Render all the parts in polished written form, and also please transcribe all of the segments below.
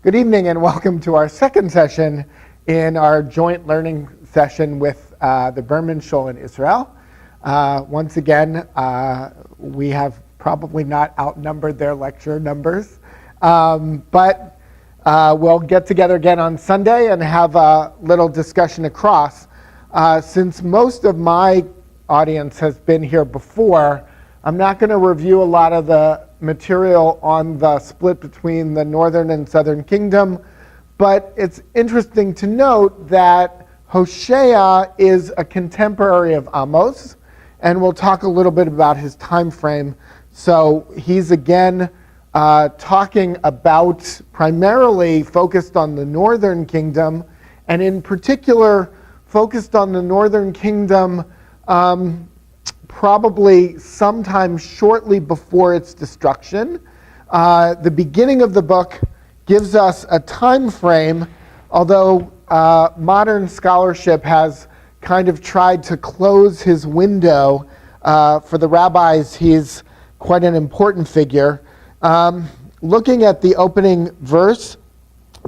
Good evening and welcome to our second session in our joint learning session with the Berman Shul in Israel. Once again, we have probably not outnumbered their lecture numbers, but we'll get together again on Sunday and have a little discussion across. Since most of my audience has been here before, I'm not going to review a lot of the material on the split between the northern and southern kingdom, but it's interesting to note that Hosheia is a contemporary of Amos, and we'll talk a little bit about his time frame. So he's again talking about primarily focused on the northern kingdom, and in particular focused on the northern kingdom probably sometime shortly before its destruction. The beginning of the book gives us a time frame, although modern scholarship has kind of tried to close his window. For the rabbis, he's quite an important figure. Looking at the opening verse,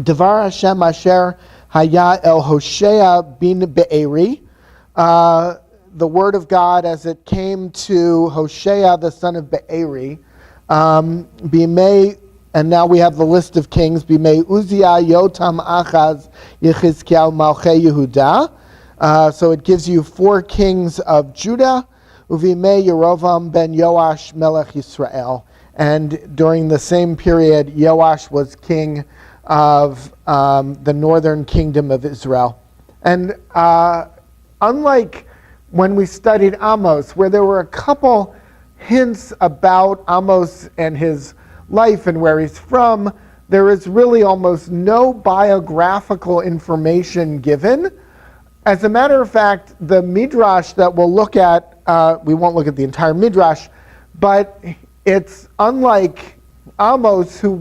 Devar Hashem Asher Haya El Hosheia bin Be'eri, the word of God as it came to Hosheia, the son of Be'eri, Bimei, and now we have the list of kings, Bimei Uzziah, Yotam, Achaz, Yechizkiah, Malchei Yehuda. So it gives you 4 kings of Judah, Uvimei Yerovam ben Yoash, Melech Yisrael. And during the same period, Yoash was king of the northern kingdom of Israel. And unlike when we studied Amos, where there were a couple hints about Amos and his life and where he's from, there is really almost no biographical information given. As a matter of fact, the Midrash that we'll look at, we won't look at the entire Midrash, but it's unlike Amos, who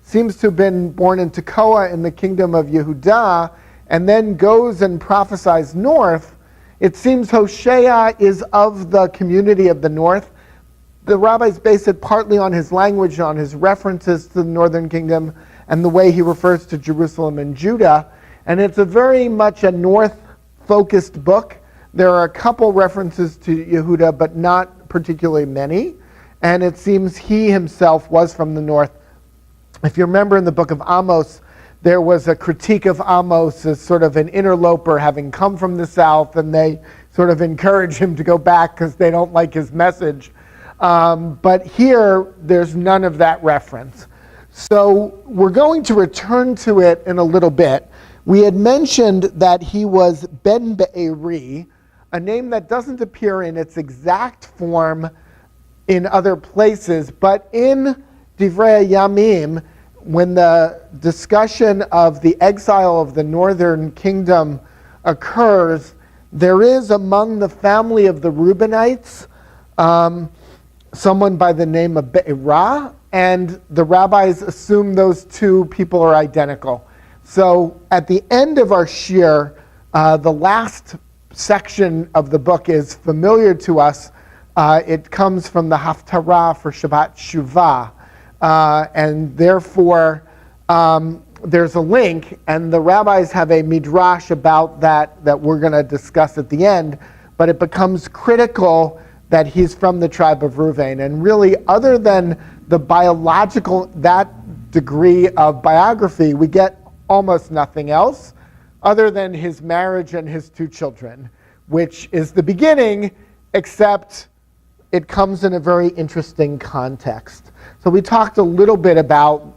seems to have been born in Tekoa in the kingdom of Yehuda, and then goes and prophesies north. It seems Hosheia is of the community of the north. The rabbis base it partly on his language, on his references to the northern kingdom, and the way he refers to Jerusalem and Judah. And it's very much a north-focused book. There are a couple references to Yehuda, but not particularly many. And it seems he himself was from the north. If you remember in the book of Amos, there was a critique of Amos as sort of an interloper having come from the south, and they sort of encourage him to go back because they don't like his message. But here, there's none of that reference. So we're going to return to it in a little bit. We had mentioned that he was Ben Be'eri, a name that doesn't appear in its exact form in other places, but in Divrei Yamim, when the discussion of the exile of the northern kingdom occurs, there is among the family of the Reubenites someone by the name of Be'erah, and the rabbis assume those two people are identical. So at the end of our shir, the last section of the book is familiar to us. It comes from the Haftarah for Shabbat Shuvah. And therefore, there's a link, and the rabbis have a midrash about that we're going to discuss at the end, but it becomes critical that he's from the tribe of Reuven. And really, other than the biological, that degree of biography, we get almost nothing else other than his marriage and his 2 children, which is the beginning, except it comes in a very interesting context. So we talked a little bit about,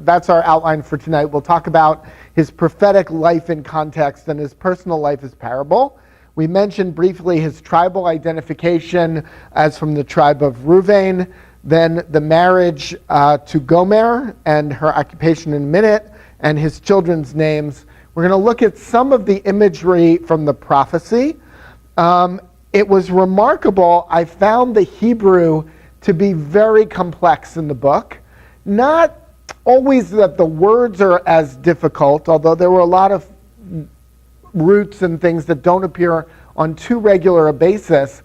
that's our outline for tonight. We'll talk about his prophetic life in context and his personal life as parable. We mentioned briefly his tribal identification as from the tribe of Reuven, then the marriage to Gomer and her occupation in a minute, and his children's names. We're going to look at some of the imagery from the prophecy. It was remarkable. I found the Hebrew to be very complex in the book. Not always that the words are as difficult, although there were a lot of roots and things that don't appear on too regular a basis.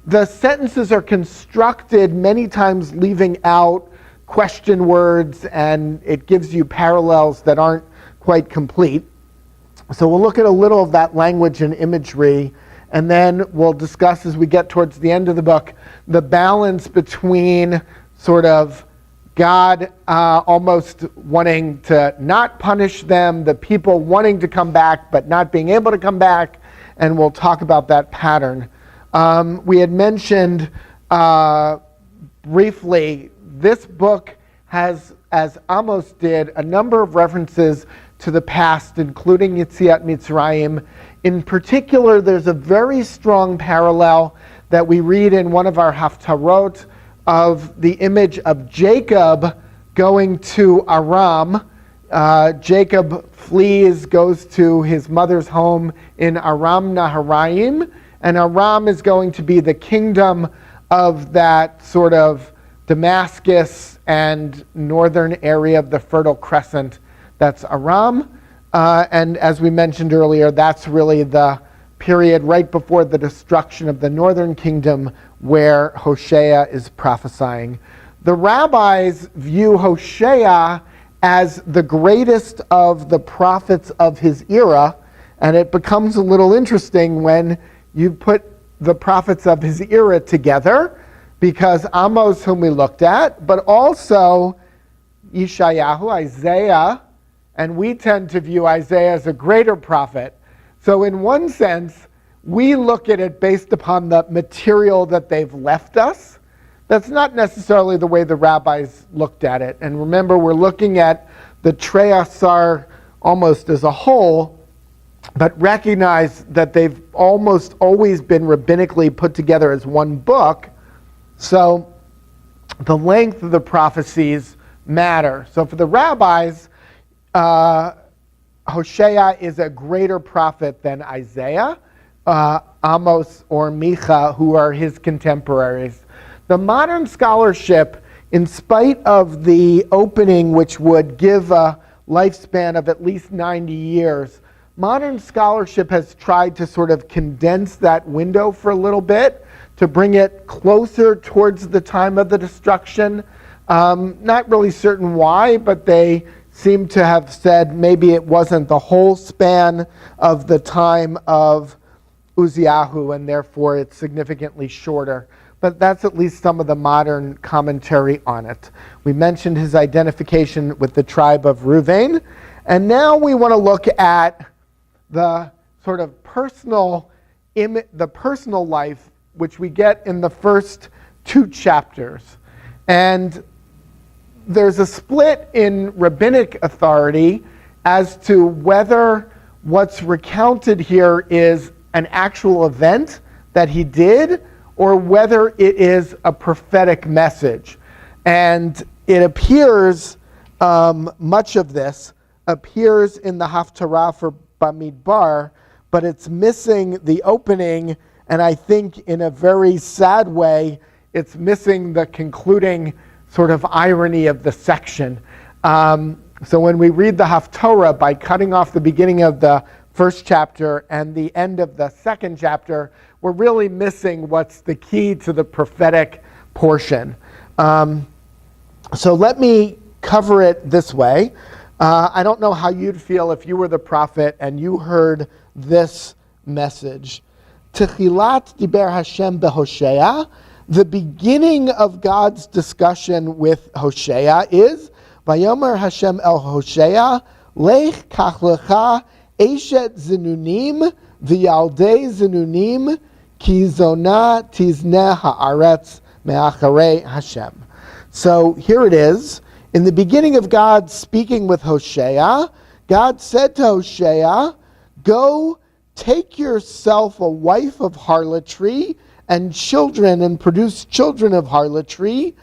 The sentences are constructed many times leaving out question words, and it gives you parallels that aren't quite complete. So we'll look at a little of that language and imagery, and then we'll discuss, as we get towards the end of the book, the balance between sort of God almost wanting to not punish them, the people wanting to come back but not being able to come back, and we'll talk about that pattern. We had mentioned briefly, this book has, as Amos did, a number of references to the past, including Yetziat Mitzrayim. In particular, there's a very strong parallel that we read in one of our Haftarot of the image of Jacob going to Aram. Jacob flees, goes to his mother's home in Aram Naharaim, and Aram is going to be the kingdom of that sort of Damascus and northern area of the Fertile Crescent. That's Aram. And as we mentioned earlier, that's really the period right before the destruction of the northern kingdom where Hosheia is prophesying. The rabbis view Hosheia as the greatest of the prophets of his era, and it becomes a little interesting when you put the prophets of his era together, because Amos, whom we looked at, but also Yeshayahu, Isaiah, and we tend to view Isaiah as a greater prophet. So in one sense, we look at it based upon the material that they've left us. That's not necessarily the way the rabbis looked at it. And remember, we're looking at the Trei Asar almost as a whole, but recognize that they've almost always been rabbinically put together as one book. So the length of the prophecies matter. So for the rabbis, Hosheia is a greater prophet than Isaiah, Amos or Micha, who are his contemporaries. The modern scholarship, in spite of the opening, which would give a lifespan of at least 90 years, modern scholarship has tried to sort of condense that window for a little bit, to bring it closer towards the time of the destruction. Not really certain why, but they seem to have said maybe it wasn't the whole span of the time of Uzziahu, and therefore it's significantly shorter. But that's at least some of the modern commentary on it. We mentioned his identification with the tribe of Reuven, and now we want to look at the sort of personal life, which we get in the first two chapters. And there's a split in rabbinic authority as to whether what's recounted here is an actual event that he did, or whether it is a prophetic message. And it appears, much of this appears in the Haftarah for Bamidbar, but it's missing the opening, and I think in a very sad way, it's missing the concluding sort of irony of the section. So when we read the Haftorah, by cutting off the beginning of the first chapter and the end of the second chapter, we're really missing what's the key to the prophetic portion. So let me cover it this way. I don't know how you'd feel if you were the prophet and you heard this message. Techilat diber Hashem beHosheia. The beginning of God's discussion with Hosheia is, Vayomer Hashem el Hosheia, Lech kach lecha eshet zinunim v'yaldei zinunim ki zona tizneh haaretz me'acharei Hashem. So here it is. In the beginning of God speaking with Hosheia, God said to Hosheia, go take yourself a wife of harlotry and children, and produce children of harlotry,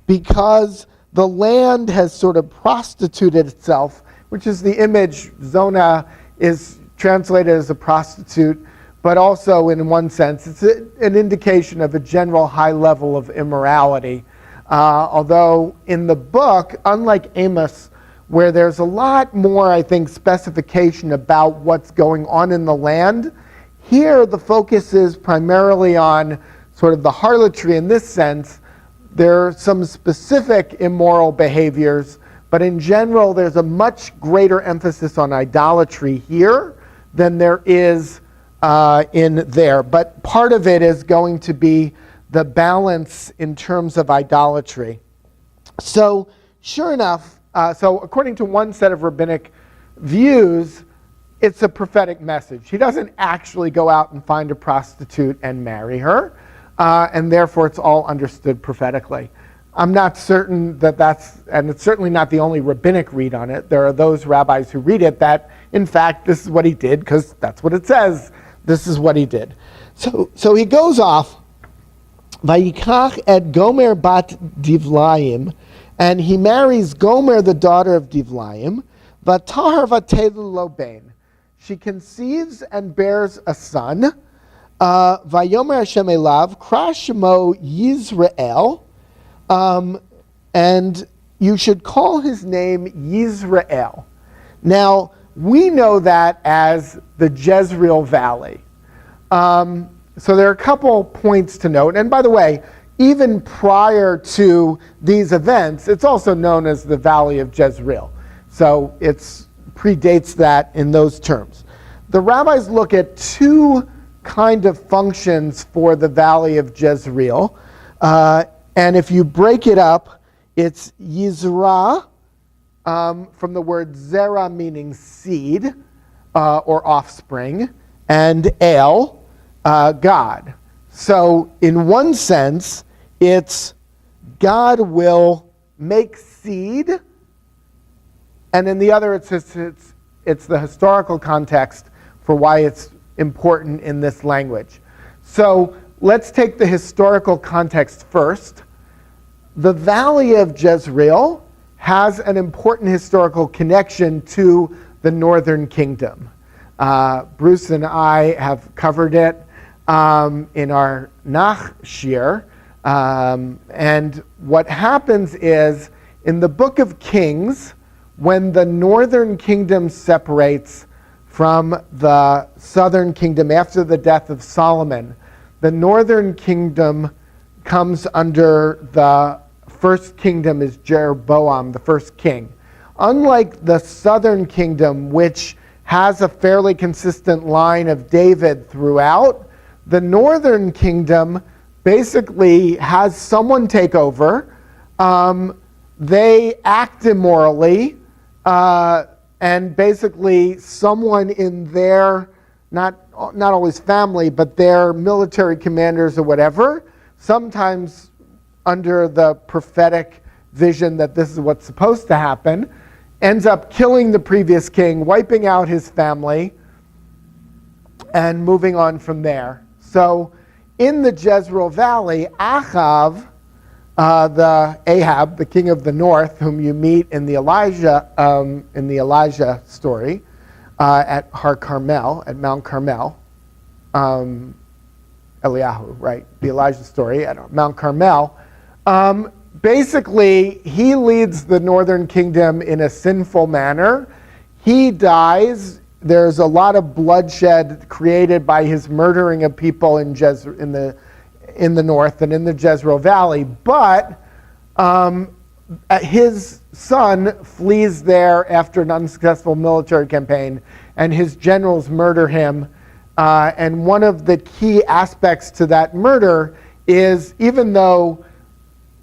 because the land has sort of prostituted itself, which is the image. Zona is translated as a prostitute, but also in one sense, it's an indication of a general high level of immorality. Although in the book, unlike Amos, where there's a lot more, I think, specification about what's going on in the land, here the focus is primarily on sort of the harlotry in this sense, There are some specific immoral behaviors, but in general, there's a much greater emphasis on idolatry here than there is in there. But part of it is going to be the balance in terms of idolatry. So sure enough, so according to one set of rabbinic views, it's a prophetic message. He doesn't actually go out and find a prostitute and marry her, and therefore it's all understood prophetically. I'm not certain that that's, and it's certainly not the only rabbinic read on it. There are those rabbis who read it that, in fact, this is what he did, because that's what it says. This is what he did. So he goes off, Vayikach et Gomer bat Divlaim, and he marries Gomer, the daughter of Divlaim, Vatahar vatelu lo bein. She conceives and bears a son. Vayomer Hashem elav, kra shemo Yisrael, and you should call his name Yisrael. Now, we know that as the Jezreel Valley. So there are a couple points to note. And by the way, even prior to these events, it's also known as the Valley of Jezreel. So it predates that in those terms. The rabbis look at two kind of functions for the Valley of Jezreel. And if you break it up, it's Yizra, from the word zera, meaning seed or offspring, and El, God. So in one sense, it's God will make seed, and in the other, it's the historical context for why it's important in this language. So let's take the historical context first. The Valley of Jezreel has an important historical connection to the northern kingdom. Bruce and I have covered it in our Nach Shir. And what happens is, in the book of Kings, when the northern kingdom separates from the southern kingdom after the death of Solomon, the northern kingdom comes under the first kingdom is Jeroboam, the first king. Unlike the southern kingdom, which has a fairly consistent line of David throughout, the northern kingdom basically has someone take over. They act immorally, and basically someone in their, not always family, but their military commanders or whatever, sometimes under the prophetic vision that this is what's supposed to happen, ends up killing the previous king, wiping out his family, and moving on from there. So in the Jezreel Valley, Ahab, the king of the north, whom you meet in the Elijah story at Har Carmel, at Mount Carmel, Eliyahu, right? The Elijah story at Mount Carmel. Basically, he leads the northern kingdom in a sinful manner. He dies. There's a lot of bloodshed created by his murdering of people in the north and in the Jezreel Valley. But his son flees there after an unsuccessful military campaign, and his generals murder him. And one of the key aspects to that murder is, even though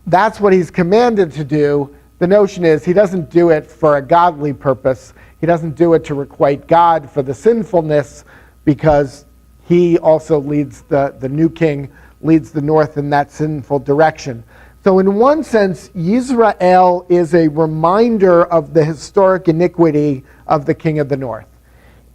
that's what he's commanded to do, the notion is he doesn't do it for a godly purpose. He doesn't do it to requite God for the sinfulness, because he also leads the new king, leads the north in that sinful direction. So in one sense, Yisrael is a reminder of the historic iniquity of the king of the north.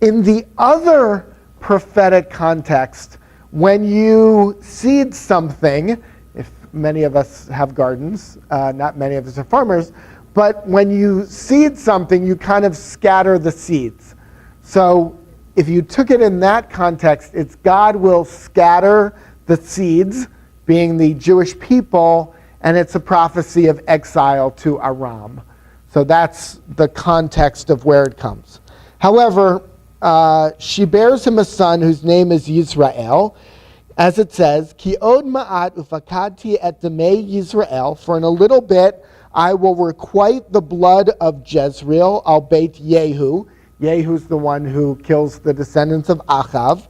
In the other prophetic context, when you seed something, if many of us have gardens, not many of us are farmers, but when you seed something, you kind of scatter the seeds. So if you took it in that context, it's God will scatter the seeds, being the Jewish people, and it's a prophecy of exile to Aram. So that's the context of where it comes. However, she bears him a son whose name is Yisrael. as it says, Ki od ma'at ufakadti et demei Yisrael, for in a little bit I will requite the blood of Jezreel al Beit Yehu. Yehu's the one who kills the descendants of Achav.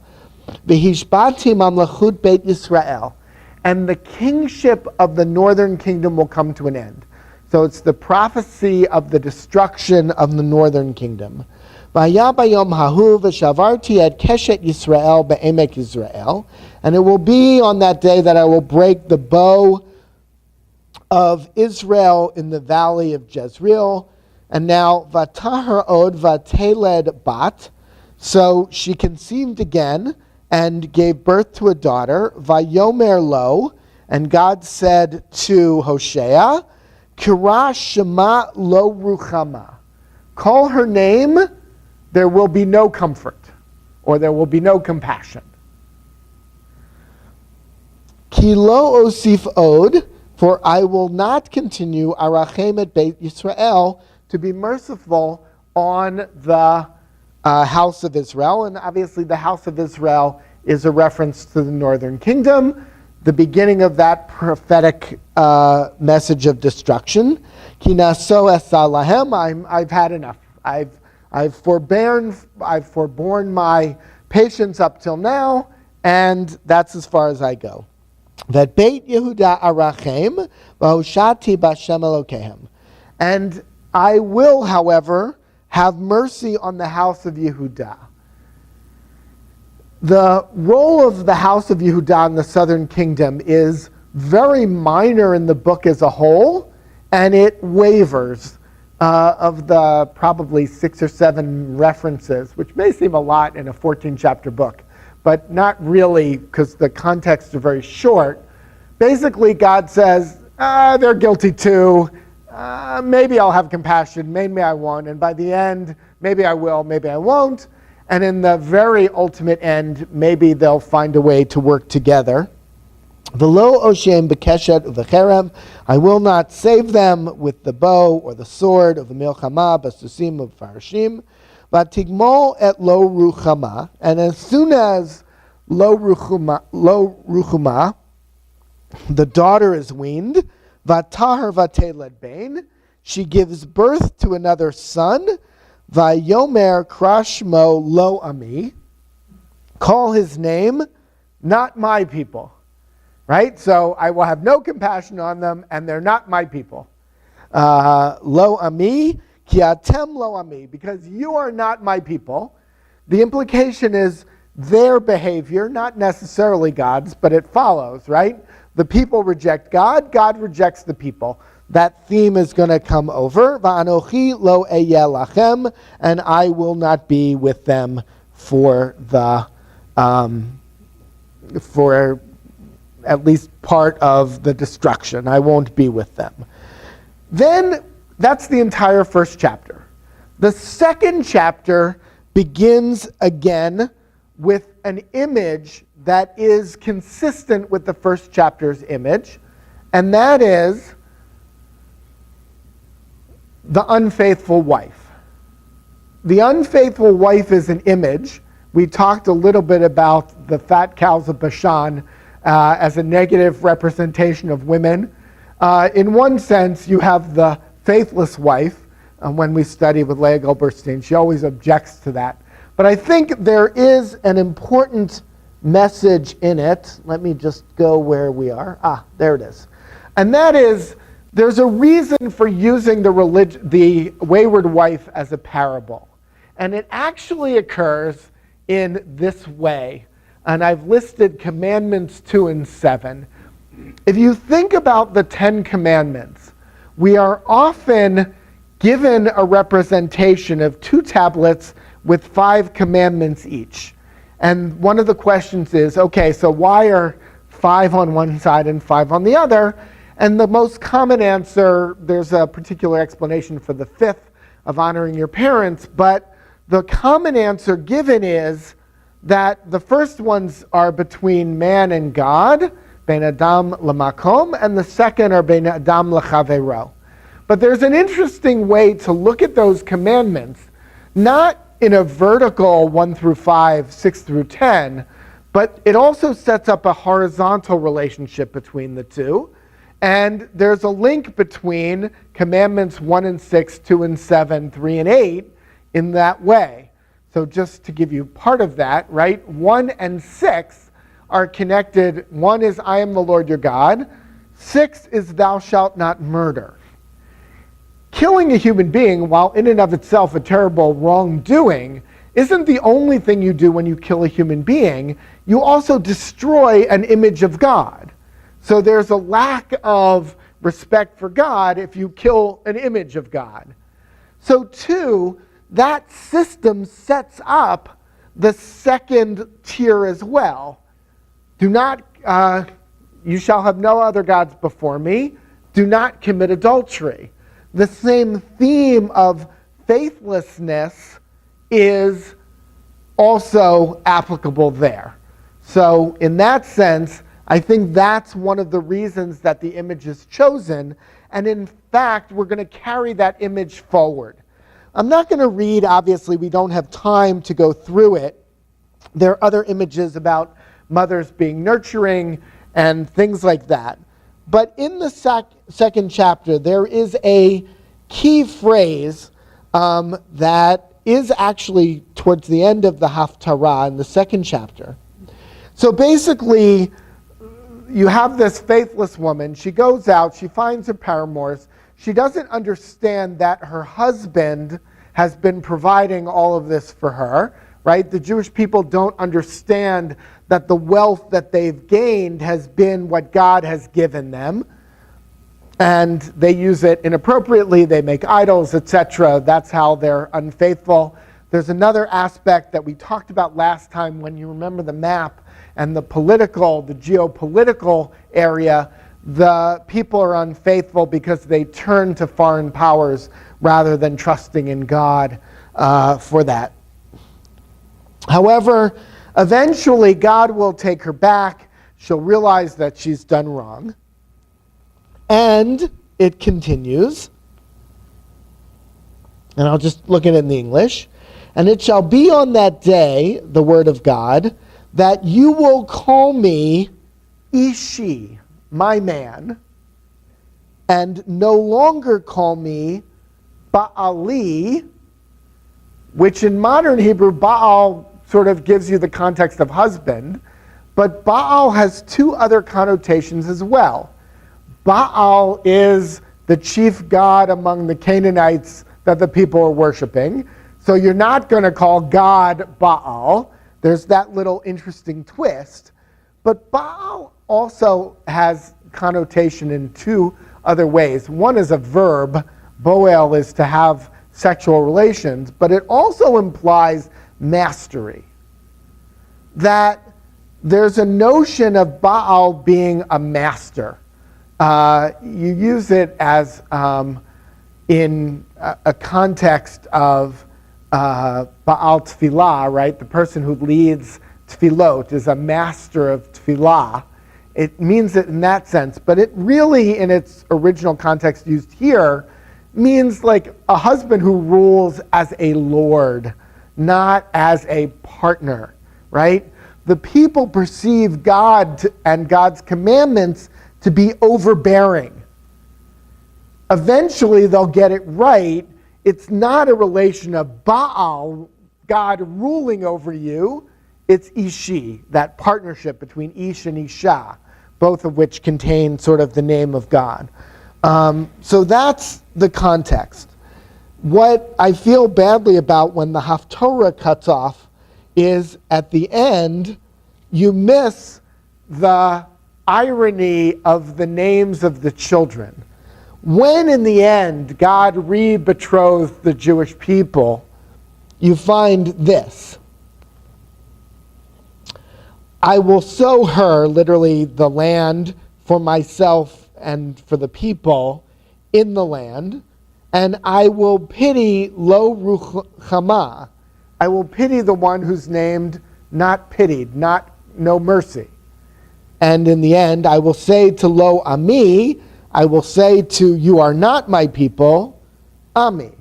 V'hishbati mamlechut Beit Yisrael. And the kingship of the northern kingdom will come to an end. So it's the prophecy of the destruction of the northern kingdom. V'haya bayom hahu v'shavarti et keshet Yisrael be'emek Yisrael. And it will be on that day that I will break the bow of Israel in the valley of Jezreel. And now, Vatahar od vateled bat. So she conceived again and gave birth to a daughter. Vayomer lo. And God said to Hosheia, Kira shema lo ruchama. Call her name, there will be no comfort, or there will be no compassion. Ki lo osif od. For I will not continue arachem et Beit Yisrael, to be merciful on the house of Israel. And obviously the house of Israel is a reference to the northern kingdom, the beginning of that prophetic message of destruction. Ki naso esa lahem. I've had enough. I've forborne my patience up till now, and that's as far as I go. That Beit Yehuda arachem v'hoshati b'Hashem Elokehem. And I will, however, have mercy on the house of Yehuda. The role of the house of Yehuda in the southern kingdom is very minor in the book as a whole, and it wavers of the probably 6 or 7 references, which may seem a lot in a 14-chapter book, but not really, because the contexts are very short. Basically, God says, they're guilty too. Maybe I'll have compassion, maybe I won't. And by the end, maybe I will, maybe I won't. And in the very ultimate end, maybe they'll find a way to work together. V'lo oshem b'keshet u'v'cherem. I will not save them with the bow or the sword of the milchama, b'susim of farashim. V'tigmol et lo ruchama. And as soon as lo ruchama, the daughter is weaned, v'tahar v'teled bain, she gives birth to another son, v'yomer krashmo lo ami, call his name, not my people. Right? So I will have no compassion on them, and they're not my people. Lo ami, ki atem lo ami, because you are not my people. The implication is their behavior, not necessarily God's, but it follows, right? The people reject God, God rejects the people. That theme is going to come over. Va'anochi lo eyeh lachem, and I will not be with them for at least part of the destruction. I won't be with them. Then, that's the entire first chapter. The second chapter begins again with an image that is consistent with the first chapter's image, and that is the unfaithful wife. The unfaithful wife is an image. We talked a little bit about the fat cows of Bashan as a negative representation of women. In one sense, you have the faithless wife. When we study with Leah Goldberstein, she always objects to that. But I think there is an important message in it. Let me just go where we are. There it is. And that is, there's a reason for using the wayward wife as a parable. And it actually occurs in this way. And I've listed commandments 2 and 7. If you think about the 10 commandments, we are often given a representation of 2 tablets with 5 commandments each. And one of the questions is, okay, so why are 5 on one side and 5 on the other? And the most common answer, there's a particular explanation for the 5th of honoring your parents, but the common answer given is that the first ones are between man and God, ben adam lamakom, and the second are ben adam lechavero. But there's an interesting way to look at those commandments, not in a vertical 1 through 5, 6 through 10, But it also sets up a horizontal relationship between the two. And there's a link between commandments 1 and 6, 2 and 7, 3 and 8 in that way. So just to give you part of that, right? 1 and 6 are connected. 1 is, I am the Lord your God. 6 is, thou shalt not murder. Killing a human being, while in and of itself a terrible wrongdoing, isn't the only thing you do when you kill a human being. You also destroy an image of God. So there's a lack of respect for God if you kill an image of God. So too, that system sets up the second tier as well. Do not, you shall have no other gods before me. Do not commit adultery. The same theme of faithlessness is also applicable there. So in that sense, I think that's one of the reasons that the image is chosen. And in fact, we're going to carry that image forward. I'm not going to read, obviously, we don't have time to go through it. There are other images about mothers being nurturing and things like that. But in the second chapter, there is a key phrase that is actually towards the end of the Haftarah in the second chapter. So basically, you have this faithless woman. She goes out, she finds her paramours. She doesn't understand that her husband has been providing all of this for her, right? The Jewish people don't understand that the wealth that they've gained has been what God has given them. And they use it inappropriately, they make idols, etc. That's how they're unfaithful. There's another aspect that we talked about last time when you remember the map and the geopolitical area. The people are unfaithful because they turn to foreign powers rather than trusting in God for that. However, eventually God will take her back. She'll realize that she's done wrong. And it continues. And I'll just look at it in the English. And it shall be on that day, the word of God, that you will call me Ishi, my man, and no longer call me Baali, which in modern Hebrew, Baal sort of gives you the context of husband, but Baal has two other connotations as well. Baal is the chief god among the Canaanites that the people are worshiping. So you're not going to call God Baal. There's that little interesting twist. But Baal also has connotation in two other ways. One is a verb. Boel is to have sexual relations. But it also implies mastery. That there's a notion of Baal being a master. You use it as in a context of Baal Tefillah, right? The person who leads Tefillot is a master of Tefillah. It means it in that sense, but it really, in its original context used here, means like a husband who rules as a lord, not as a partner, right? The people perceive God and God's commandments to be overbearing. Eventually, they'll get it right. It's not a relation of Baal, God ruling over you. It's Ishi, that partnership between Ish and Isha, both of which contain sort of the name of God. So that's the context. What I feel badly about when the Haftorah cuts off is at the end, you miss the irony of the names of the children. When in the end God re-betrothed the Jewish people, you find this. I will sow her, literally the land, for myself and for the people in the land, and I will pity lo ruchama. I will pity the one who's named not pitied, no mercy. And in the end, I will say to lo ami, I will say to you are not my people, ami,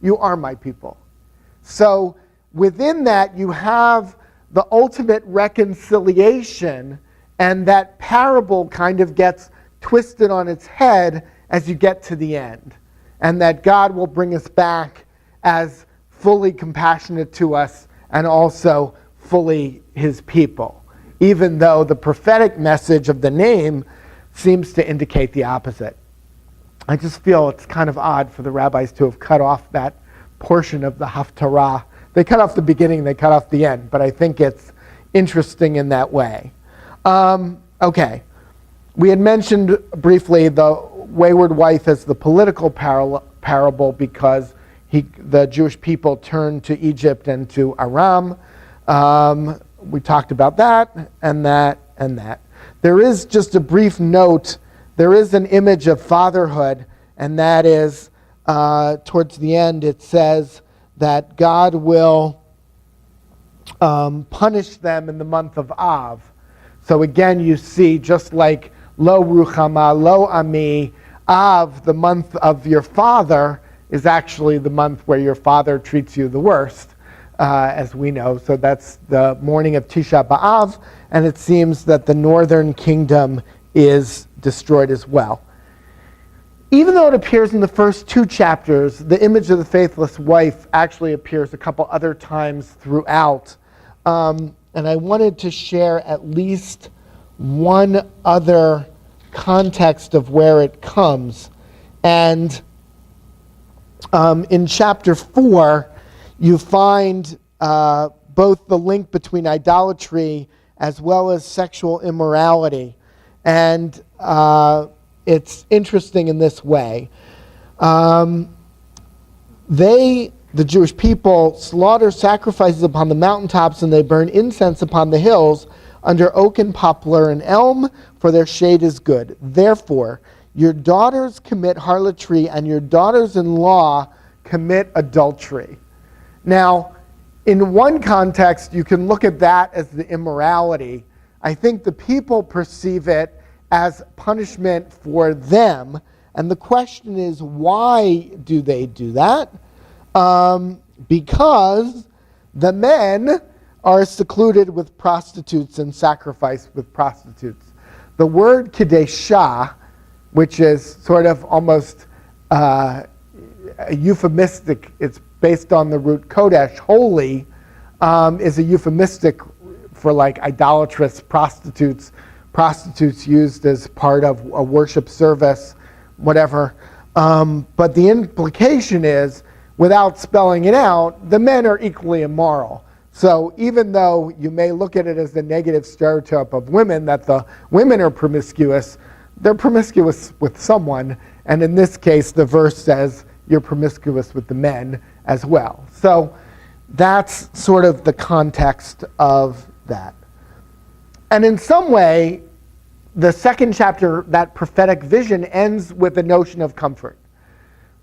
you are my people. So within that, you have the ultimate reconciliation, and that parable kind of gets twisted on its head as you get to the end, and that God will bring us back as fully compassionate to us and also fully his people, even though the prophetic message of the name seems to indicate the opposite. I just feel it's kind of odd for the rabbis to have cut off that portion of the Haftarah. They cut off the beginning, they cut off the end, but I think it's interesting in that way. Okay. We had mentioned briefly the wayward wife as the political parable because the Jewish people turned to Egypt and to Aram. We talked about that and that and that. There is just a brief note. There is an image of fatherhood, and that is towards the end it says that God will punish them in the month of Av. So again, you see, just like Lo Ruchama, Lo Ami, Av, the month of your father, is actually the month where your father treats you the worst, as we know. So that's the morning of Tisha B'Av, and it seems that the northern kingdom is destroyed as well. Even though it appears in the first two chapters, the image of the faithless wife actually appears a couple other times throughout. And I wanted to share at least one other context of where it comes. And in chapter 4, you find both the link between idolatry as well as sexual immorality. And it's interesting in this way. The Jewish people slaughter sacrifices upon the mountaintops, and they burn incense upon the hills under oak and poplar and elm, for their shade is good. Therefore, your daughters commit harlotry, and your daughters-in-law commit adultery. Now, in one context, you can look at that as the immorality. I think the people perceive it as punishment for them. And the question is, why do they do that? Because the men are secluded with prostitutes and sacrifice with prostitutes. The word Kedeshah, which is sort of almost euphemistic, it's based on the root Kodesh, holy, is a euphemistic for like idolatrous prostitutes used as part of a worship service, whatever. But the implication is, without spelling it out, the men are equally immoral. So even though you may look at it as the negative stereotype of women, that the women are promiscuous, they're promiscuous with someone. And in this case, the verse says you're promiscuous with the men as well. So that's sort of the context of that. And in some way, the second chapter, that prophetic vision, ends with a notion of comfort,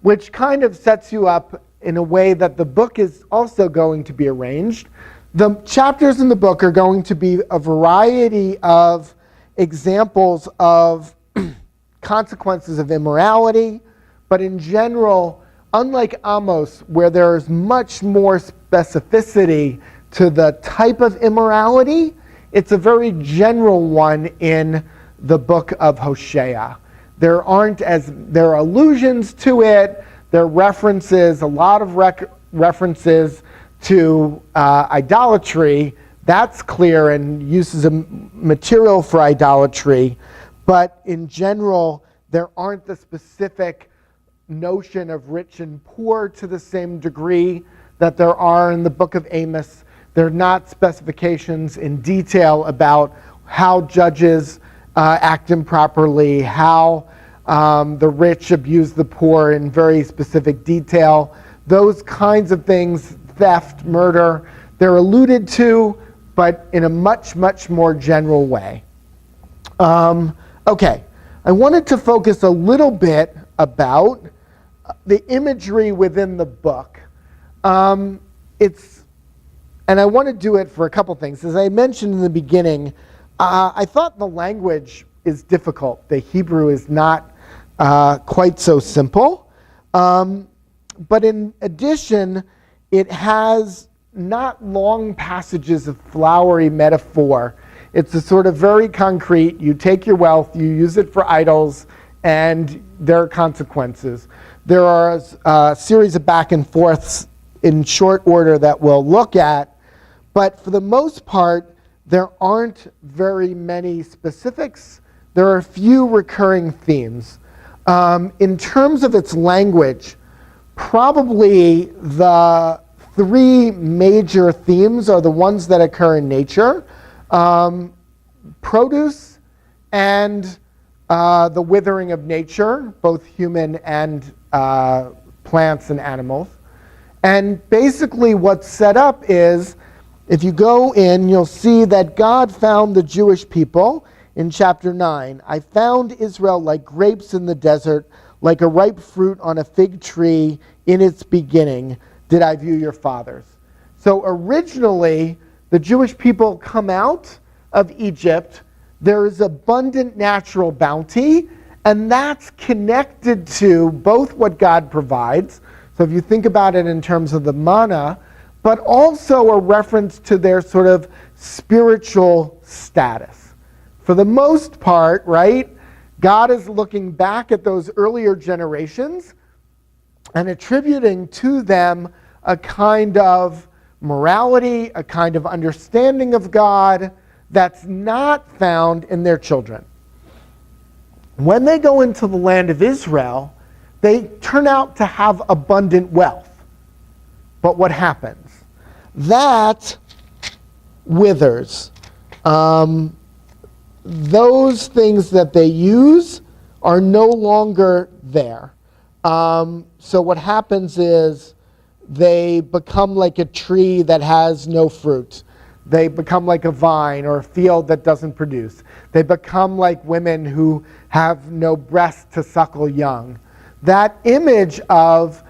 which kind of sets you up in a way that the book is also going to be arranged. The chapters in the book are going to be a variety of examples of consequences of immorality, but in general, unlike Amos, where there's much more specificity to the type of immorality, it's a very general one in the book of Hosheia. There are allusions to it, there are references, a lot of references to idolatry. That's clear, and uses of material for idolatry. But in general, there aren't the specific notion of rich and poor to the same degree that there are in the book of Amos. There are not specifications in detail about how judges act improperly, how the rich abuse the poor in very specific detail. Those kinds of things, theft, murder, they're alluded to, but in a much, much more general way. Okay, I wanted to focus a little bit about the imagery within the book. And I want to do it for a couple things. As I mentioned in the beginning, I thought the language is difficult. The Hebrew is not quite so simple. But in addition, it has not long passages of flowery metaphor. It's a sort of very concrete, you take your wealth, you use it for idols, and there are consequences. There are a series of back and forths in short order that we'll look at, but for the most part, there aren't very many specifics. There are a few recurring themes. In terms of its language, probably the three major themes are the ones that occur in nature: produce and the withering of nature, both human and plants and animals. And basically what's set up is, if you go in, you'll see that God found the Jewish people in chapter 9. I found Israel like grapes in the desert, like a ripe fruit on a fig tree in its beginning, did I view your fathers. So originally, the Jewish people come out of Egypt. There is abundant natural bounty, and that's connected to both what God provides. So if you think about it in terms of the manna, but also a reference to their sort of spiritual status. For the most part, right, God is looking back at those earlier generations and attributing to them a kind of morality, a kind of understanding of God that's not found in their children. When they go into the land of Israel, they turn out to have abundant wealth. But what happens? That withers. Those things that they use are no longer there. So what happens is they become like a tree that has no fruit. They become like a vine or a field that doesn't produce. They become like women who have no breasts to suckle young. That image of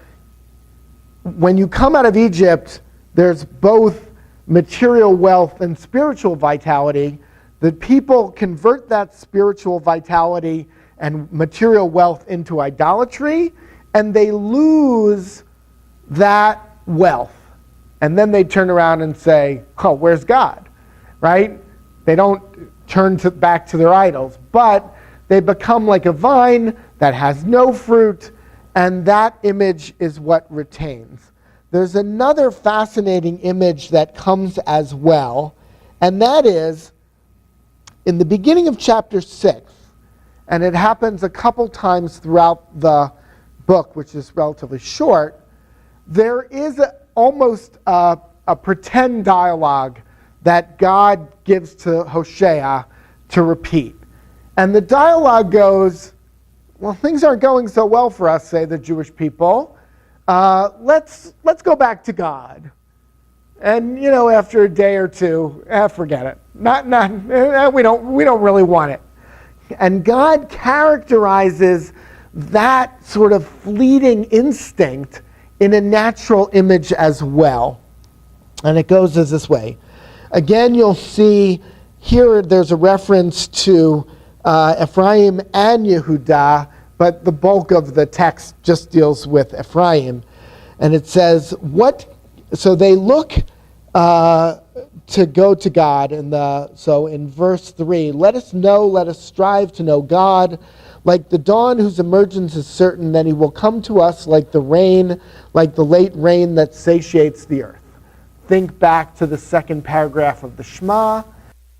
when you come out of Egypt, there's both material wealth and spiritual vitality. The people convert that spiritual vitality and material wealth into idolatry, and they lose that wealth. And then they turn around and say, oh, where's God? Right? They don't turn back to their idols, but they become like a vine that has no fruit, and that image is what retains. There's another fascinating image that comes as well, and that is in the beginning of chapter 6, and it happens a couple times throughout the book, which is relatively short. There is almost a pretend dialogue that God gives to Hosheia to repeat. And the dialogue goes, well, things aren't going so well for us, say the Jewish people. Let's go back to God. And after a day or two, forget it. We don't really want it. And God characterizes that sort of fleeting instinct in a natural image as well. And it goes as this way. Again, you'll see here there's a reference to Ephraim and Yehudah, but the bulk of the text just deals with Ephraim. And it says, so they look to go to God. So in verse 3, let us strive to know God. Like the dawn whose emergence is certain, then he will come to us like the rain, like the late rain that satiates the earth. Think back to the second paragraph of the Shema,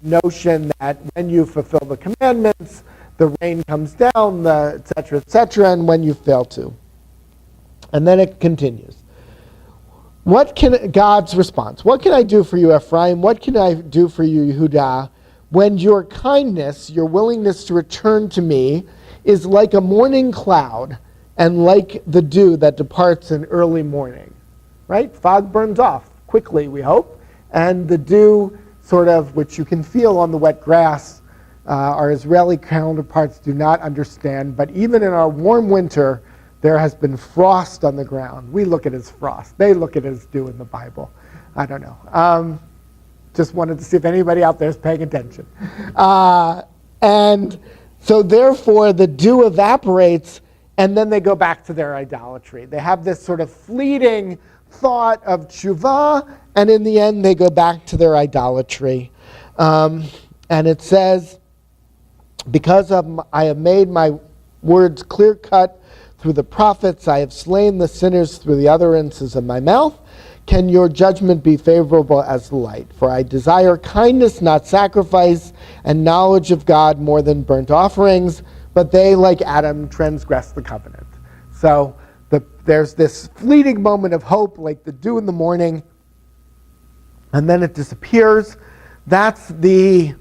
notion that when you fulfill the commandments, the rain comes down, etc., and when you fail to. And then it continues. God's response? What can I do for you, Ephraim? What can I do for you, Yehudah? When your kindness, your willingness to return to me, is like a morning cloud and like the dew that departs in early morning. Right? Fog burns off quickly, we hope. And the dew, sort of, which you can feel on the wet grass, our Israeli counterparts do not understand. But even in our warm winter, there has been frost on the ground. We look at it as frost. They look at it as dew in the Bible. I don't know. Just wanted to see if anybody out there is paying attention. And so therefore the dew evaporates, and then they go back to their idolatry. They have this sort of fleeting thought of tshuva, and in the end they go back to their idolatry. And it says, because I have made my words clear-cut through the prophets, I have slain the sinners through the utterances of my mouth. Can your judgment be favorable as the light? For I desire kindness, not sacrifice, and knowledge of God more than burnt offerings. But they, like Adam, transgressed the covenant. So there's this fleeting moment of hope, like the dew in the morning, and then it disappears. That's the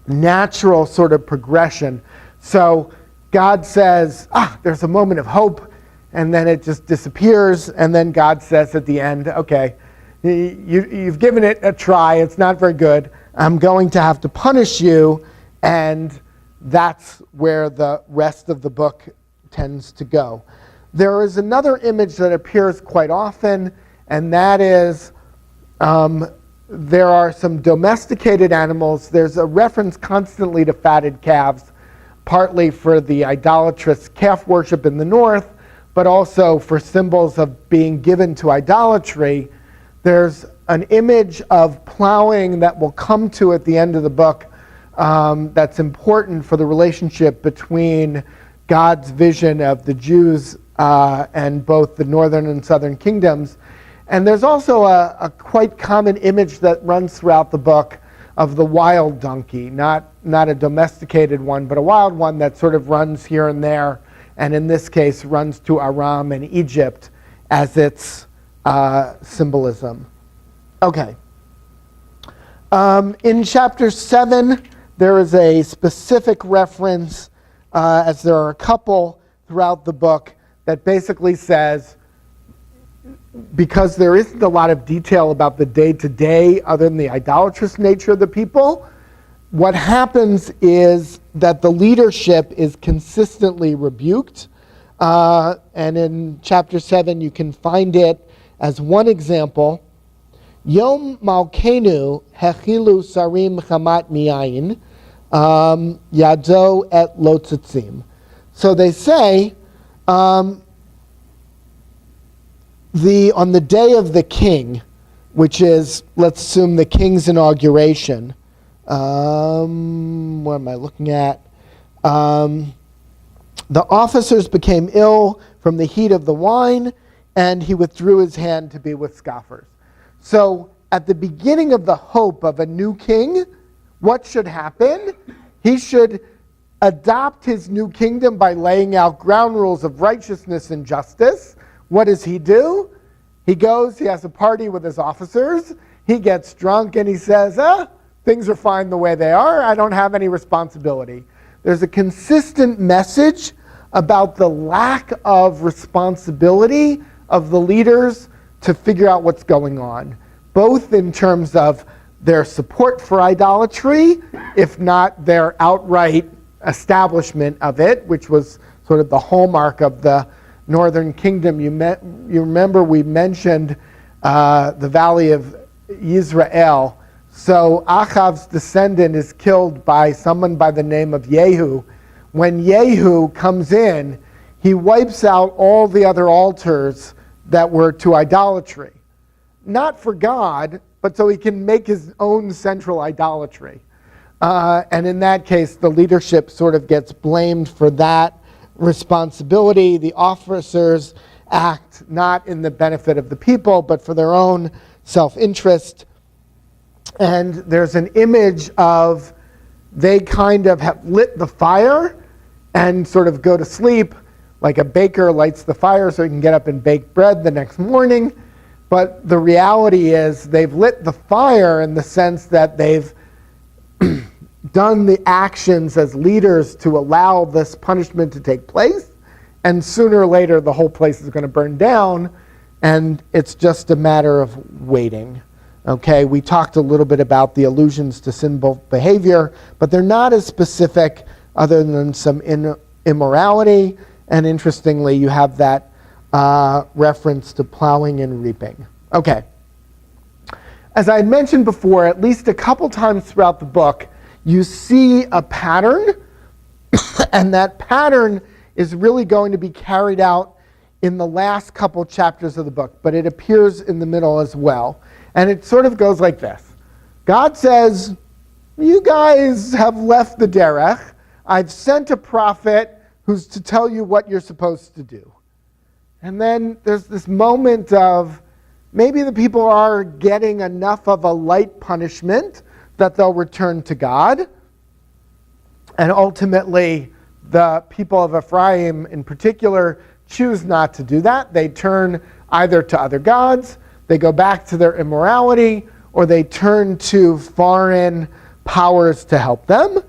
natural sort of progression. So God says, there's a moment of hope, and then it just disappears, and then God says at the end, okay, you've given it a try, it's not very good, I'm going to have to punish you, and that's where the rest of the book tends to go. There is another image that appears quite often, and that is there are some domesticated animals. There's a reference constantly to fatted calves, partly for the idolatrous calf worship in the north, but also for symbols of being given to idolatry. There's an image of plowing that we'll come to at the end of the book that's important for the relationship between God's vision of the Jews and both the northern and southern kingdoms. And there's also a quite common image that runs throughout the book of the wild donkey, not a domesticated one, but a wild one that sort of runs here and there, and in this case runs to Aram and Egypt as its symbolism. Okay. In chapter 7, there is a specific reference, as there are a couple throughout the book, that basically says, because there isn't a lot of detail about the day-to-day other than the idolatrous nature of the people, what happens is that the leadership is consistently rebuked. And in chapter 7, you can find it as one example. Yom Malkenu hechilu sarim chamat miyayin yado et lotzitzim. So they say, on the day of the king, which is, let's assume, the king's inauguration. What am I looking at? The officers became ill from the heat of the wine, and he withdrew his hand to be with scoffers. So at the beginning of the hope of a new king, what should happen? He should adopt his new kingdom by laying out ground rules of righteousness and justice. What does he do? He goes, he has a party with his officers, he gets drunk, and he says, things are fine the way they are, I don't have any responsibility. There's a consistent message about the lack of responsibility of the leaders to figure out what's going on, both in terms of their support for idolatry, if not their outright establishment of it, which was sort of the hallmark of the northern kingdom. You remember we mentioned the valley of Yisrael. So Achav's descendant is killed by someone by the name of Yehu. When Yehu comes in, he wipes out all the other altars that were to idolatry. Not for God, but so he can make his own central idolatry. And in that case, the leadership sort of gets blamed for that responsibility. The officers act not in the benefit of the people, but for their own self-interest. And there's an image of they kind of have lit the fire and sort of go to sleep, like a baker lights the fire so he can get up and bake bread the next morning. But the reality is they've lit the fire in the sense that they've done the actions as leaders to allow this punishment to take place, and sooner or later the whole place is going to burn down, and it's just a matter of waiting. Okay, we talked a little bit about the allusions to sinful behavior, but they're not as specific other than some immorality, and interestingly you have that reference to plowing and reaping. Okay, as I had mentioned before, at least a couple times throughout the book, you see a pattern, and that pattern is really going to be carried out in the last couple chapters of the book, but it appears in the middle as well. And it sort of goes like this. God says, you guys have left the derech. I've sent a prophet who's to tell you what you're supposed to do. And then there's this moment of maybe the people are getting enough of a light punishment that they'll return to God. And ultimately, the people of Ephraim in particular choose not to do that. They turn either to other gods, they go back to their immorality, or they turn to foreign powers to help them.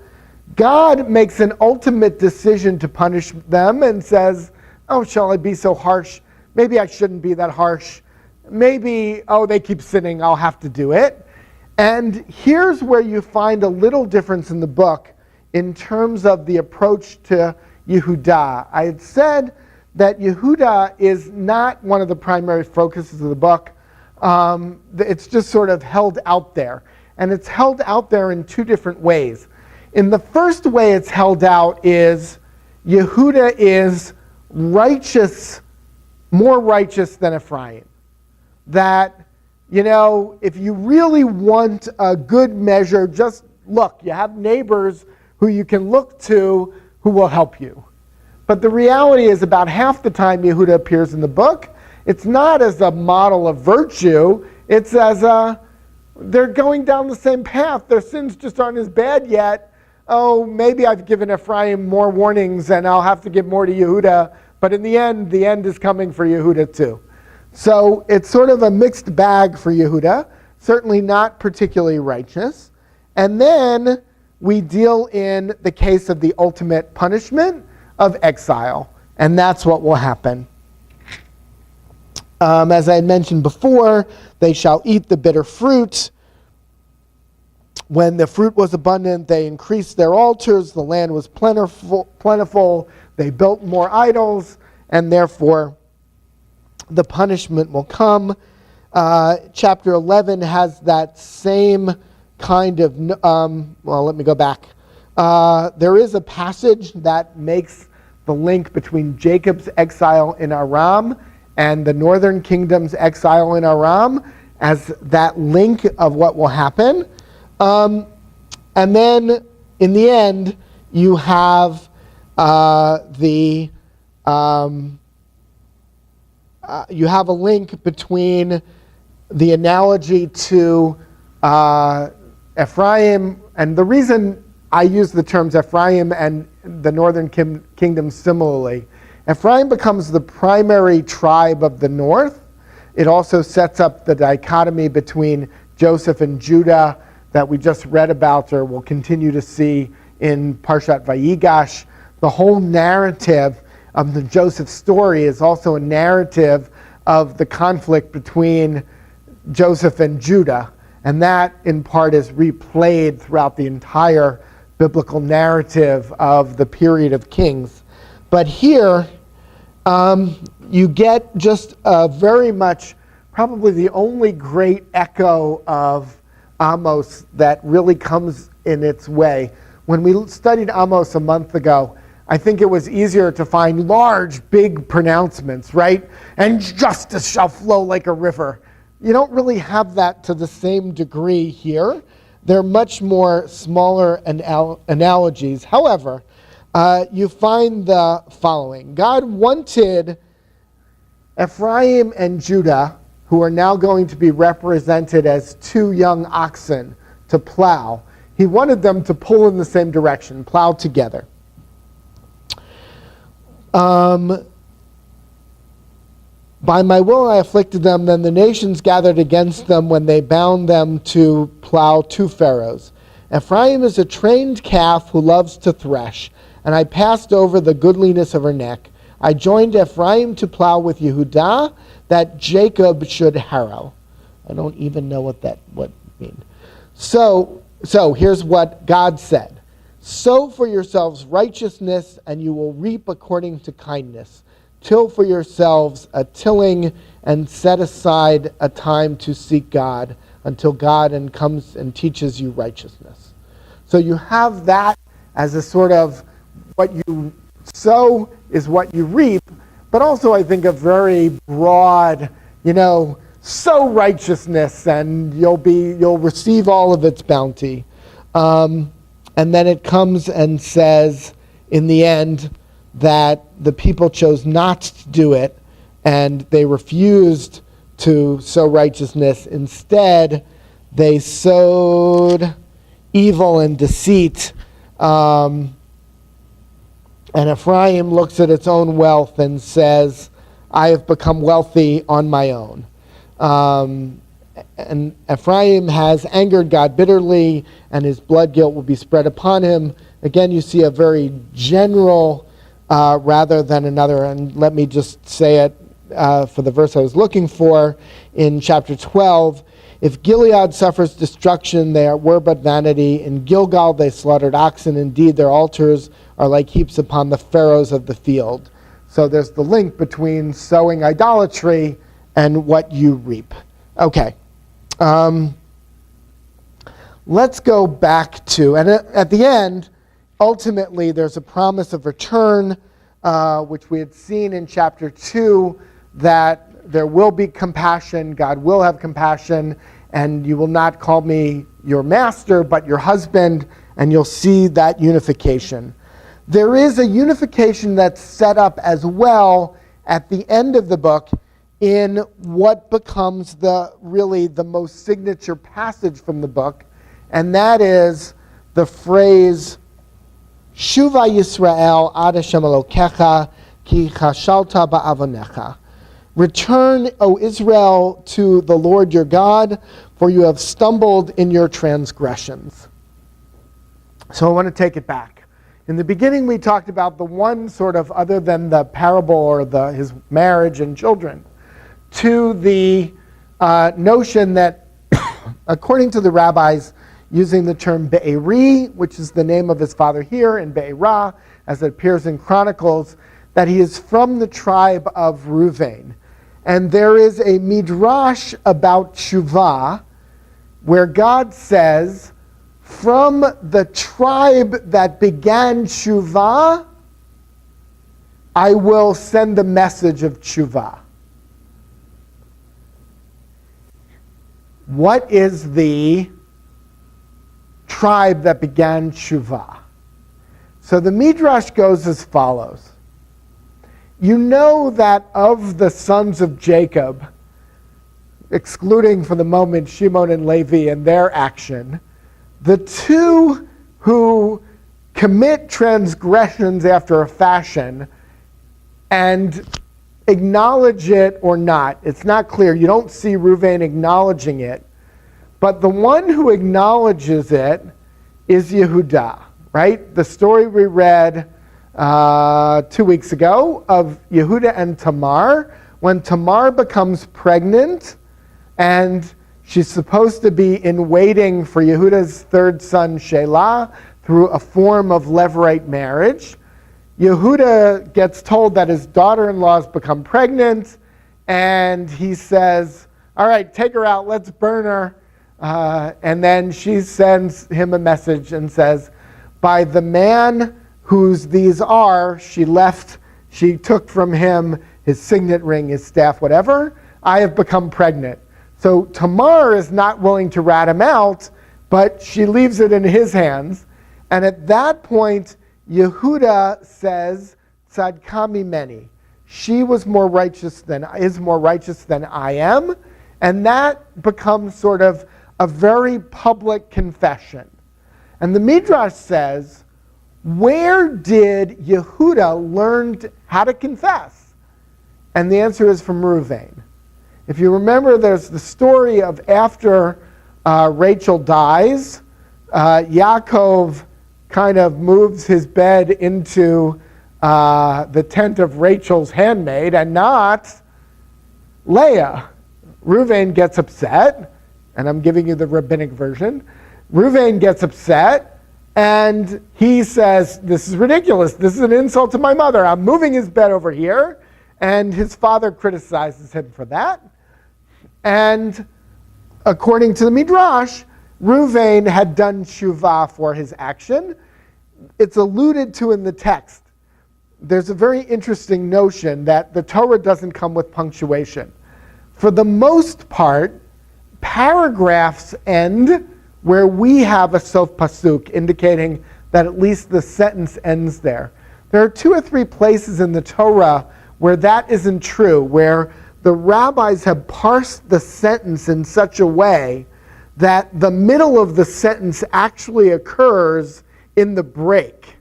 God makes an ultimate decision to punish them and says, oh, shall I be so harsh? Maybe I shouldn't be that harsh. Maybe, they keep sinning, I'll have to do it. And here's where you find a little difference in the book in terms of the approach to Yehudah. I had said that Yehudah is not one of the primary focuses of the book. It's just sort of held out there. And it's held out there in two different ways. In the first way it's held out is Yehudah is righteous, more righteous than Ephraim. That, if you really want a good measure, just look. You have neighbors who you can look to who will help you. But the reality is about half the time Yehudah appears in the book, it's not as a model of virtue, it's as they're going down the same path. Their sins just aren't as bad yet. Oh, maybe I've given Ephraim more warnings and I'll have to give more to Yehudah. But in the end is coming for Yehudah too. So it's sort of a mixed bag for Yehudah, certainly not particularly righteous. And then we deal in the case of the ultimate punishment of exile. And that's what will happen. As I had mentioned before, they shall eat the bitter fruit. When the fruit was abundant, they increased their altars. The land was plentiful. They built more idols, and therefore the punishment will come. Chapter 11 has that same kind of, let me go back. There is a passage that makes the link between Jacob's exile in Aram and the northern kingdom's exile in Aram as that link of what will happen. And then in the end, you have you have a link between the analogy to Ephraim, and the reason I use the terms Ephraim and the northern kingdom similarly. Ephraim becomes the primary tribe of the north. It also sets up the dichotomy between Joseph and Judah that we just read about or will continue to see in Parshat Vayigash. The whole narrative of the Joseph story is also a narrative of the conflict between Joseph and Judah. And that, in part, is replayed throughout the entire biblical narrative of the period of Kings. But here, you get just very much, probably the only great echo of Amos that really comes in its way. When we studied Amos a month ago, I think it was easier to find large, big pronouncements, right? And justice shall flow like a river. You don't really have that to the same degree here. They're much more smaller analogies. However, you find the following. God wanted Ephraim and Judah, who are now going to be represented as two young oxen, to plow. He wanted them to pull in the same direction, plow together. By my will I afflicted them, then the nations gathered against them when they bound them to plow two furrows. Ephraim is a trained calf who loves to thresh, and I passed over the goodliness of her neck. I joined Ephraim to plow with Yehudah, that Jacob should harrow. I don't even know what means. So here's what God said. Sow for yourselves righteousness, and you will reap according to kindness. Till for yourselves a tilling, and set aside a time to seek God, until God comes and teaches you righteousness. So you have that as a sort of what you sow is what you reap, but also I think a very broad, sow righteousness and you'll receive all of its bounty. And then it comes and says in the end that the people chose not to do it and they refused to sow righteousness. Instead, they sowed evil and deceit. And Ephraim looks at its own wealth and says, I have become wealthy on my own. And Ephraim has angered God bitterly, and his blood guilt will be spread upon him. Again, you see a very general rather than another. And let me just say it for the verse I was looking for in chapter 12. If Gilead suffers destruction, they were but vanity. In Gilgal they slaughtered oxen. Indeed, their altars are like heaps upon the furrows of the field. So there's the link between sowing idolatry and what you reap. Okay. Let's go back to, and at the end, ultimately there's a promise of return, which we had seen in chapter 2, that there will be compassion, God will have compassion, and you will not call me your master, but your husband, and you'll see that unification. There is a unification that's set up as well at the end of the book in what becomes really the most signature passage from the book, and that is the phrase, Shuva Yisrael ad Hashem Elokecha ki chashalta ba'avonecha. Return, O Israel, to the Lord your God, for you have stumbled in your transgressions. So I want to take it back. In the beginning, we talked about the one sort of, other than the parable or his marriage and children, to the notion that, according to the rabbis, using the term Be'eri, which is the name of his father here, and Be'erah, as it appears in Chronicles, that he is from the tribe of Reuven. And there is a midrash about Shuvah, where God says, from the tribe that began Shuvah, I will send the message of Shuvah. What is the tribe that began Shuvah? So the midrash goes as follows. You know that of the sons of Jacob, excluding for the moment Shimon and Levi and their action, the two who commit transgressions after a fashion and acknowledge it or not, it's not clear. You don't see Reuven acknowledging it. But the one who acknowledges it is Yehudah, right? The story we read 2 weeks ago of Yehudah and Tamar, when Tamar becomes pregnant and she's supposed to be in waiting for Yehudah's third son, Shelah, through a form of levirate marriage. Yehudah gets told that his daughter-in-law has become pregnant, and he says, all right, take her out, let's burn her. And then she sends him a message and says, by the man whose these are, she took from him his signet ring, his staff, whatever, I have become pregnant. So Tamar is not willing to rat him out, but she leaves it in his hands. And at that point, Yehudah says, Tzadka mimeni. She is more righteous than I am. And that becomes sort of a very public confession. And the Midrash says, where did Yehudah learn how to confess? And the answer is from Reuven. If you remember, there's the story of after Rachel dies, Yaakov kind of moves his bed into the tent of Rachel's handmaid and not Leah. Reuven gets upset, and I'm giving you the rabbinic version. Reuven gets upset, and he says, this is ridiculous. This is an insult to my mother. I'm moving his bed over here. And his father criticizes him for that. And according to the Midrash, Reuven had done shuvah for his action. It's alluded to in the text. there's a very interesting notion that the Torah doesn't come with punctuation. For the most part, paragraphs end where we have a sof pasuk, indicating that at least the sentence ends there. There are 2 or 3 places in the Torah where that isn't true, where the rabbis have parsed the sentence in such a way that the middle of the sentence actually occurs in the break,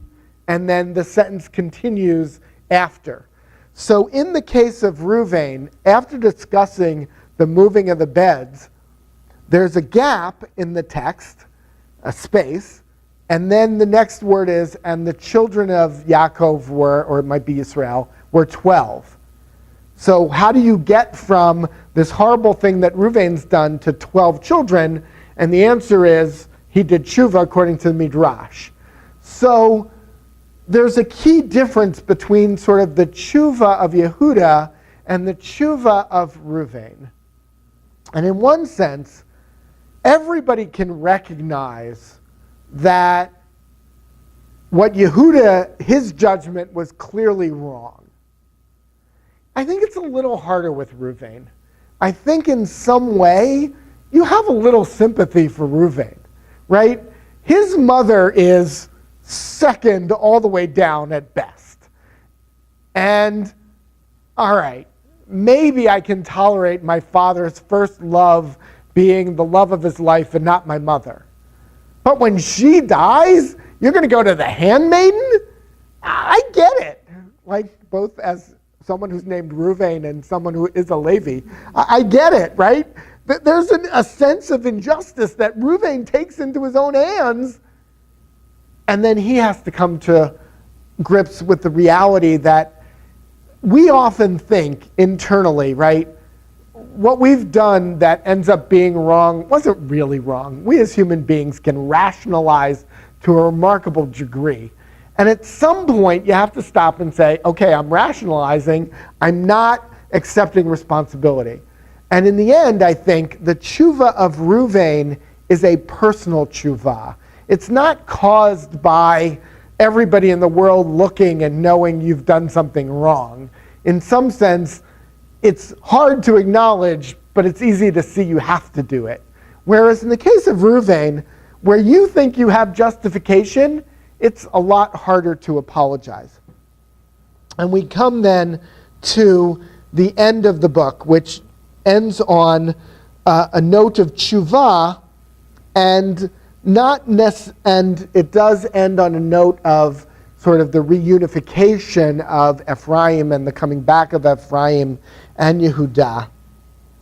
and then the sentence continues after. So in the case of Ruvain, after discussing the moving of the beds, there's a gap in the text, a space, and then the next word is, and the children of Yaakov were, or it might be Israel, were 12. So how do you get from this horrible thing that Ruvain's done to 12 children? And the answer is, he did tshuva according to the Midrash. So there's a key difference between sort of the tshuva of Yehuda and the tshuva of Ruvain. And in one sense, everybody can recognize that what Yehuda, his judgment was clearly wrong. I think it's a little harder with Ruvain. I think in some way, you have a little sympathy for Ruvain, right? His mother is second all the way down at best. And, all right, maybe I can tolerate my father's first love being the love of his life and not my mother. But when she dies, you're going to go to the handmaiden? I get it. Like, both as someone who's named Ruvain and someone who is a Levi. I get it, right? There's a sense of injustice that Ruvain takes into his own hands, and then he has to come to grips with the reality that we often think internally, right? What we've done that ends up being wrong wasn't really wrong. We as human beings can rationalize to a remarkable degree. And at some point, you have to stop and say, okay, I'm rationalizing. I'm not accepting responsibility. And in the end, I think the tshuva of Ruvain is a personal tshuva. It's not caused by everybody in the world looking and knowing you've done something wrong. In some sense, it's hard to acknowledge, but it's easy to see you have to do it. Whereas in the case of Ruvain, where you think you have justification, it's a lot harder to apologize. And we come then to the end of the book, which ends on a note of tshuva, and it does end on a note of sort of the reunification of Ephraim and the coming back of Ephraim and Yehudah.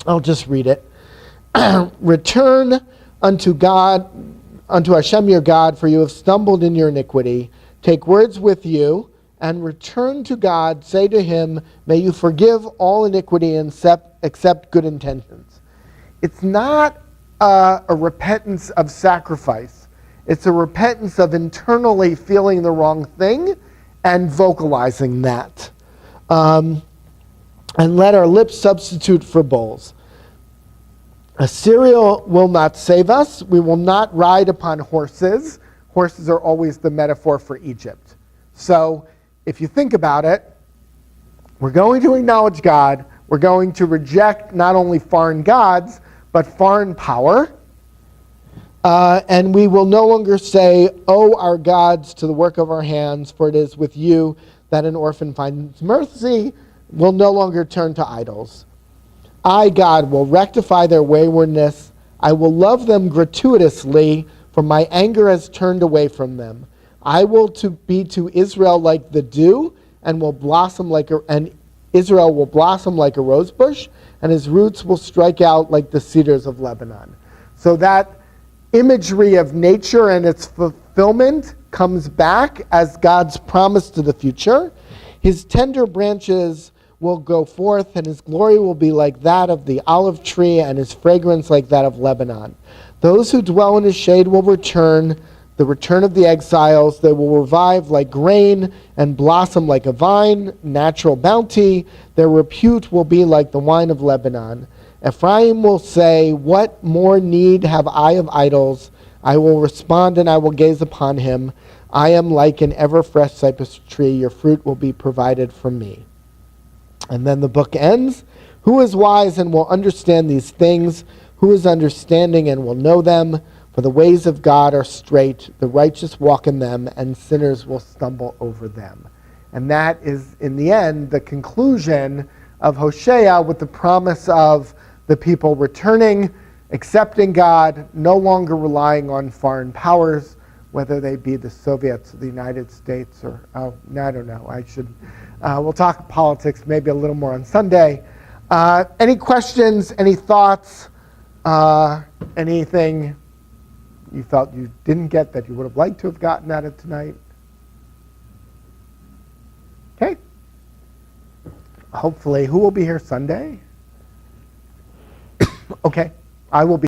I'll just read it. Return unto God, unto Hashem your God, for you have stumbled in your iniquity. Take words with you and return to God. Say to him, may you forgive all iniquity and accept good intentions. It's not a repentance of sacrifice. It's a repentance of internally feeling the wrong thing and vocalizing that. And let our lips substitute for bowls. Assyria will not save us. We will not ride upon horses. Horses are always the metaphor for Egypt. So if you think about it, we're going to acknowledge God. We're going to reject not only foreign gods, but foreign power. And we will no longer say, "O our gods, to the work of our hands, for it is with you that an orphan finds mercy." We'll no longer turn to idols. I, God, will rectify their waywardness. I will love them gratuitously, for my anger has turned away from them. I will be to Israel like the dew, and Israel will blossom like a rose bush, and his roots will strike out like the cedars of Lebanon. So that imagery of nature and its fulfillment comes back as God's promise to the future. His tender branches will go forth, and his glory will be like that of the olive tree, and his fragrance like that of Lebanon. Those who dwell in his shade will return, the return of the exiles. They will revive like grain and blossom like a vine, natural bounty. Their repute will be like the wine of Lebanon. Ephraim will say, what more need have I of idols? I will respond and I will gaze upon him. I am like an ever-fresh cypress tree. Your fruit will be provided from me. And then the book ends. Who is wise and will understand these things? Who is understanding and will know them? For the ways of God are straight. The righteous walk in them, and sinners will stumble over them. And that is, in the end, the conclusion of Hosheia, with the promise of the people returning, accepting God, no longer relying on foreign powers, whether they be the Soviets or the United States or, I don't know. We'll talk politics maybe a little more on Sunday. Any questions, any thoughts, anything you felt you didn't get that you would have liked to have gotten out of tonight? Okay. Hopefully, who will be here Sunday? Okay, I will be.